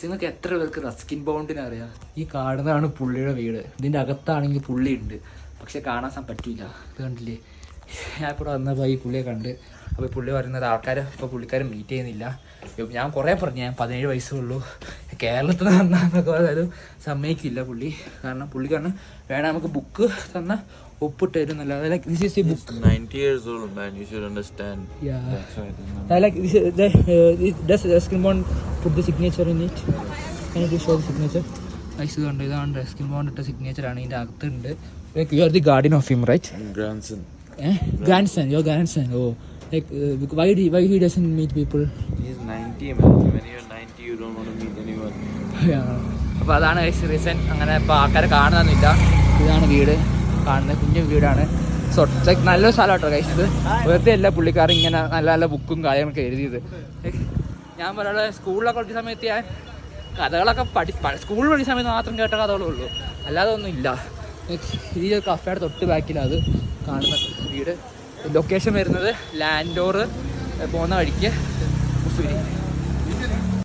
നിങ്ങൾക്ക് എത്ര പേർക്ക് റസ്കിൻ ബൗണ്ടിനെ അറിയാം? ഈ കാണുന്നതാണ് പുള്ളിയുടെ വീട്. ഇതിൻ്റെ അകത്താണെങ്കിൽ പുള്ളി ഉണ്ട്, പക്ഷെ കാണാൻ പറ്റില്ല. ഇത് കണ്ടില്ലേ? ഞാൻ ഇപ്പോൾ വന്നപ്പോൾ ഈ പുള്ളിയെ കണ്ട്. അപ്പോൾ പുള്ളി പറയുന്നത് ആൾക്കാർ ഇപ്പോൾ പുള്ളിക്കാരെ മീറ്റ് ചെയ്യുന്നില്ല. ഞാൻ കുറേ പറഞ്ഞു, ഞാൻ 17 വയസ്സുള്ളൂ, കേരളത്തിൽ നിന്ന് വന്നാന്നൊക്കെ പറഞ്ഞാലും സമ്മതിക്കില്ല പുള്ളി. കാരണം പുള്ളിക്കാരന് വേണം നമുക്ക് ബുക്ക് തന്ന ഒപ്പിട്ട് തരും എന്നല്ല. Like this is a book. 90 years old man, you should understand. Yeah. That's why I Like does Ruskin Bond put the signature in it? Can you show the signature? ഇതാണ് റസ്കിൻ ബോണ്ട് ഇട്ട signature ആണ് ഇതിൻ്റെ അകത്തുണ്ട്. Like you are the guardian of him, right? grandson. Grandson, your grandson. Oh, like why he doesn't meet people? He's 90 man. When you're 90 you don't want to meet anyone. Yeah. അപ്പോൾ അതാണ് reason. അങ്ങനെ ഇപ്പോൾ ആൾക്കാരെ കാണുന്നില്ല. ഇതാണ് വീട്, കാണുന്നത് കുഞ്ഞു വീടാണ്. ലൈക്ക് നല്ലൊരു സ്ഥലമാട്ടോ കഴിച്ച്. ഇത് വെറുതെ അല്ല പുള്ളിക്കാരൻ ഇങ്ങനെ നല്ല നല്ല ബുക്കും കാര്യങ്ങളൊക്കെ എഴുതിയത്. ഞാൻ പറയാനുള്ള സ്കൂളിലൊക്കെ പഠിച്ച സമയത്ത് ഞാൻ കഥകളൊക്കെ സ്കൂളിൽ പഠിച്ച സമയത്ത് മാത്രം കേട്ട കഥകളേ ഉള്ളൂ, അല്ലാതെ ഒന്നും ഇല്ല. ഈ കഫേയുടെ തൊട്ട് ബാക്കിലാണ് അത് കാണുന്ന വീട്. ലൊക്കേഷൻ വരുന്നത് ലാൻഡോർ പോകുന്ന വഴിക്ക് മുസൂരി.